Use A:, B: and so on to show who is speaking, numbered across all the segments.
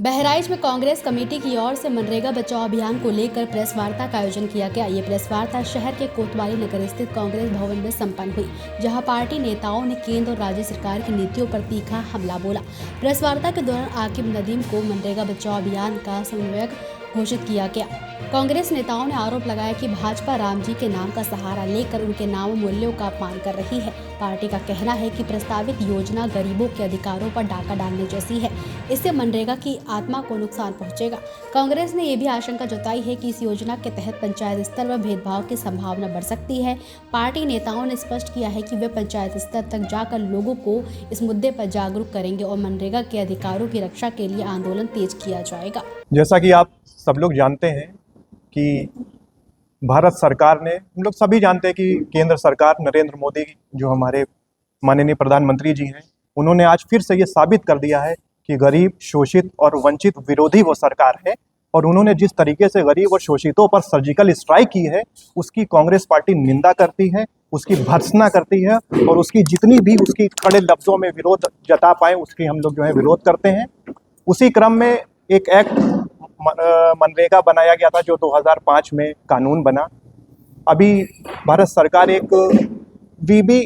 A: बहराइच में कांग्रेस कमेटी की ओर से मनरेगा बचाओ अभियान को लेकर प्रेस वार्ता का आयोजन किया गया। ये प्रेस वार्ता शहर के कोतवाली नगर स्थित कांग्रेस भवन में संपन्न हुई, जहां पार्टी नेताओं ने केंद्र और राज्य सरकार की नीतियों पर तीखा हमला बोला। प्रेस वार्ता के दौरान आकिब नदीम को मनरेगा बचाओ अभियान का समन्वयक घोषित किया गया। कांग्रेस नेताओं ने आरोप लगाया कि भाजपा राम जी के नाम का सहारा लेकर उनके नाम मूल्यों का अपमान कर रही है। पार्टी का कहना है कि प्रस्तावित योजना गरीबों के अधिकारों पर डाका डालने जैसी है, इससे मनरेगा की आत्मा को नुकसान पहुंचेगा। कांग्रेस ने यह भी आशंका जताई है कि इस योजना के तहत पंचायत स्तर पर भेदभाव की संभावना बढ़ सकती है। पार्टी नेताओं ने स्पष्ट किया है कि वे पंचायत स्तर तक जाकर लोगों को इस मुद्दे पर जागरूक करेंगे और मनरेगा के अधिकारों की रक्षा के लिए आंदोलन तेज किया जाएगा।
B: जैसा कि आप सब लोग जानते हैं कि भारत सरकार ने, हम लोग सभी जानते हैं कि केंद्र सरकार नरेंद्र मोदी जो हमारे माननीय प्रधानमंत्री जी हैं, उन्होंने आज फिर से ये साबित कर दिया है कि गरीब, शोषित और वंचित विरोधी वो सरकार है। और उन्होंने जिस तरीके से गरीब और शोषितों पर सर्जिकल स्ट्राइक की है, उसकी कांग्रेस पार्टी निंदा करती है, उसकी भर्त्सना करती है और उसकी जितनी भी उसकी कड़े लफ्जों में विरोध जता पाए उसकी हम लोग जो है विरोध करते हैं। उसी क्रम में एक एक्ट मनरेगा बनाया गया था जो 2005 में कानून बना। अभी भारत सरकार एक वीबी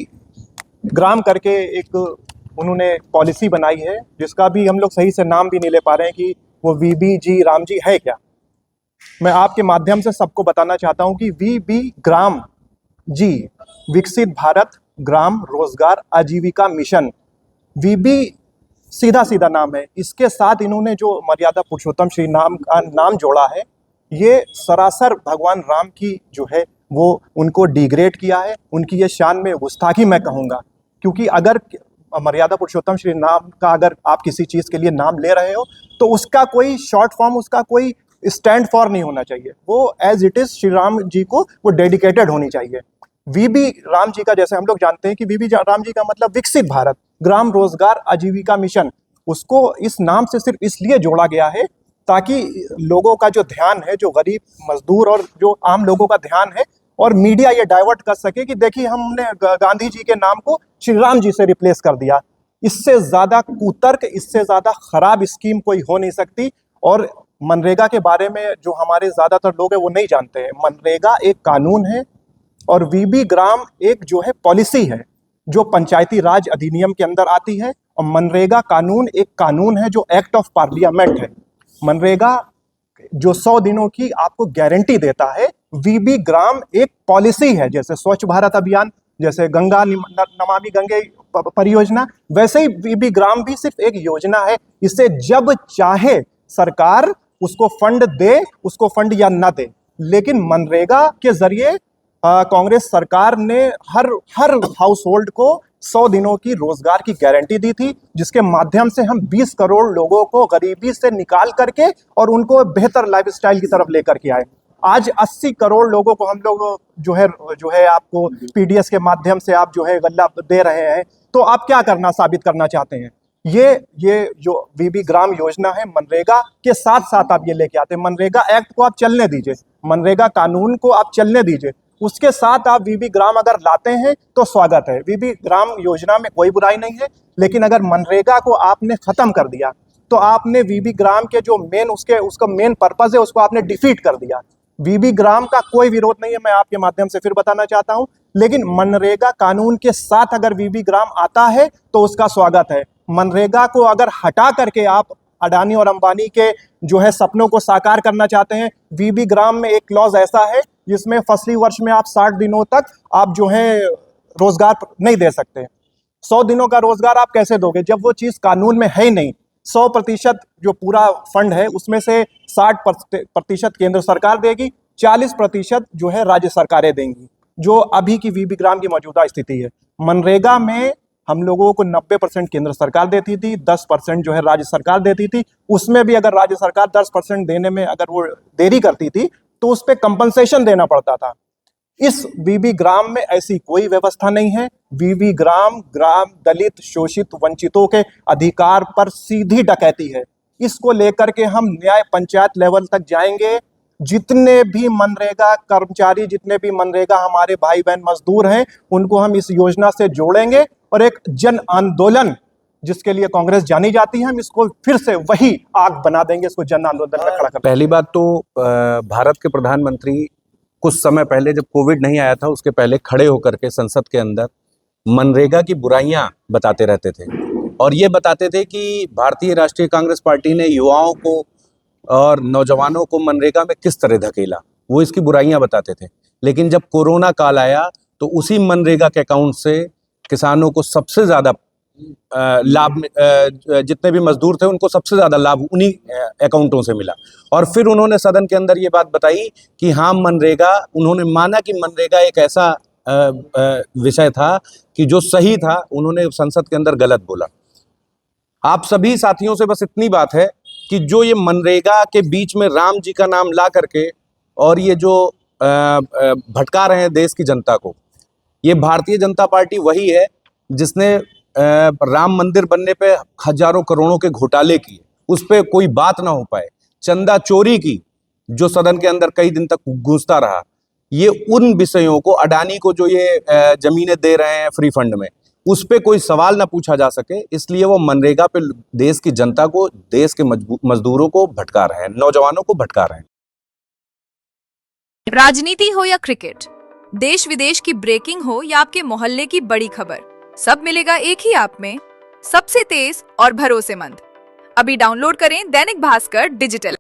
B: ग्राम करके एक उन्होंने पॉलिसी बनाई है, जिसका भी हम लोग सही से नाम भी नहीं ले पा रहे हैं कि वो वीबी जी राम जी है क्या। मैं आपके माध्यम से सबको बताना चाहता हूं कि वीबी ग्राम जी विकसित भारत ग्राम रोजगार आजीविका मिशन, वीबी सीधा सीधा नाम है। इसके साथ इन्होंने जो मर्यादा पुरुषोत्तम श्री नाम का नाम जोड़ा है, ये सरासर भगवान राम की जो है वो उनको डिग्रेड किया है, उनकी ये शान में गुस्ताखी मैं कहूँगा। क्योंकि अगर मर्यादा पुरुषोत्तम श्री नाम का अगर आप किसी चीज़ के लिए नाम ले रहे हो तो उसका कोई शॉर्ट फॉर्म, उसका कोई स्टैंड फॉर नहीं होना चाहिए। वो as it is Shri Ram ji को वो डेडिकेटेड होनी चाहिए। वीबी राम जी का, जैसे हम लोग जानते हैं कि वीबी राम जी का मतलब विकसित भारत ग्राम रोजगार आजीविका मिशन, उसको इस नाम से सिर्फ इसलिए जोड़ा गया है ताकि लोगों का जो ध्यान है, जो गरीब मजदूर और जो आम लोगों का ध्यान है, और मीडिया ये डाइवर्ट कर सके कि देखिए हमने गांधी जी के नाम को श्री राम जी से रिप्लेस कर दिया। इससे ज़्यादा कुतर्क, इससे ज़्यादा खराब स्कीम कोई हो नहीं सकती। और मनरेगा के बारे में जो हमारे ज़्यादातर लोग हैं वो नहीं जानते हैं। मनरेगा एक कानून है और वीबी ग्राम एक जो है पॉलिसी है जो पंचायती राज अधिनियम के अंदर आती है। और मनरेगा कानून एक कानून है जो एक्ट ऑफ पार्लियामेंट है। मनरेगा जो 100 दिनों की आपको गारंटी देता है, वीबी ग्राम एक पॉलिसी है। जैसे स्वच्छ भारत अभियान, जैसे गंगा नमामि गंगे परियोजना, वैसे ही वीबी ग्राम भी सिर्फ एक योजना है। इसे जब चाहे सरकार उसको फंड दे, उसको फंड या ना दे, लेकिन मनरेगा के जरिए कांग्रेस सरकार ने हर हाउस होल्ड को 100 दिनों की रोजगार की गारंटी दी थी, जिसके माध्यम से हम 20 करोड़ लोगों को गरीबी से निकाल करके और उनको बेहतर लाइफस्टाइल की तरफ लेकर के आए। आज 80 करोड़ लोगों को हम लोग जो है आपको पीडीएस के माध्यम से आप जो है गल्ला दे रहे हैं। तो आप क्या करना साबित करना चाहते हैं? ये जो वीबी ग्राम योजना है, मनरेगा के साथ साथ आप ये लेके आते हैं। मनरेगा एक्ट को आप चलने दीजिए, मनरेगा कानून को आप चलने दीजिए, उसके साथ आप वीबी ग्राम अगर लाते हैं तो स्वागत है। वीबी ग्राम योजना में कोई बुराई नहीं है, लेकिन अगर मनरेगा को आपने खत्म कर दिया तो आपने वीबी ग्राम के जो उसका मेन पर्पज है उसको आपने डिफीट कर दिया। वीबी ग्राम का कोई विरोध नहीं है, मैं आपके माध्यम से फिर बताना चाहता हूं, लेकिन मनरेगा कानून के साथ अगर वीबी ग्राम आता है तो उसका स्वागत है। मनरेगा को अगर हटा करके आप अडानी और अंबानी के जो है सपनों को साकार करना चाहते हैं, वीबी ग्राम में एक क्लॉज ऐसा है जिसमें फसली वर्ष में आप 60 दिनों तक आप जो है रोजगार नहीं दे सकते। 100 दिनों का रोजगार आप कैसे दोगे जब वो चीज़ कानून में है ही नहीं। 100% जो पूरा फंड है उसमें से 60% केंद्र सरकार देगी, 40% जो है राज्य सरकारें देंगी, जो अभी की वीबी ग्राम की मौजूदा स्थिति है। मनरेगा में हम लोगों को 90% केंद्र सरकार देती थी, 10% जो है राज्य सरकार देती थी। उसमें भी अगर राज्य सरकार 10% देने में अगर वो देरी करती थी तो उस पर कंपनसेशन देना पड़ता था। इस वीबी ग्राम में ऐसी कोई व्यवस्था नहीं है। वीबी ग्राम दलित, शोषित, वंचितों के अधिकार पर सीधी डकैती है। इसको लेकर के हम न्याय पंचायत लेवल तक जाएंगे। जितने भी मनरेगा कर्मचारी, जितने भी मनरेगा हमारे भाई बहन मजदूर हैं, उनको हम इस योजना से जोड़ेंगे और एक जन आंदोलन जिसके लिए कांग्रेस जानी जाती है, हम इसको फिर से वही आग बना देंगे, इसको जन आंदोलन में खड़ा कर।
C: पहली बात तो भारत के प्रधानमंत्री कुछ समय पहले, जब कोविड नहीं आया था उसके पहले, खड़े होकर के संसद के अंदर मनरेगा की बुराइयां बताते रहते थे और ये बताते थे कि भारतीय राष्ट्रीय कांग्रेस पार्टी ने युवाओं को और नौजवानों को मनरेगा में किस तरह धकेला, वो इसकी बुराइयां बताते थे। लेकिन जब कोरोना काल आया तो उसी मनरेगा के अकाउंट से किसानों को सबसे ज़्यादा लाभ, जितने भी मजदूर थे उनको सबसे ज़्यादा लाभ उन्हीं अकाउंटों से मिला। और फिर उन्होंने सदन के अंदर ये बात बताई कि हाँ, मनरेगा, उन्होंने माना कि मनरेगा एक ऐसा विषय था कि जो सही था, उन्होंने संसद के अंदर गलत बोला। आप सभी साथियों से बस इतनी बात है कि जो ये मनरेगा के बीच में राम जी का नाम ला करके और ये जो भटका रहे हैं देश की जनता को, ये भारतीय जनता पार्टी वही है जिसने राम मंदिर बनने पे हजारों करोड़ों के घोटाले किए, उस पर कोई बात ना हो पाए, चंदा चोरी की जो सदन के अंदर कई दिन तक गूंजता रहा, ये उन विषयों को, अडानी को जो ये जमीनें दे रहे हैं फ्री फंड में, उस पे कोई सवाल ना पूछा जा सके, इसलिए वो मनरेगा पे देश की जनता को, देश के मजदूरों को भटका रहे हैं, नौजवानों को भटका रहे हैं।
D: राजनीति हो या क्रिकेट, देश विदेश की ब्रेकिंग हो या आपके मोहल्ले की बड़ी खबर, सब मिलेगा एक ही ऐप में, सबसे तेज और भरोसेमंद। अभी डाउनलोड करें दैनिक भास्कर डिजिटल।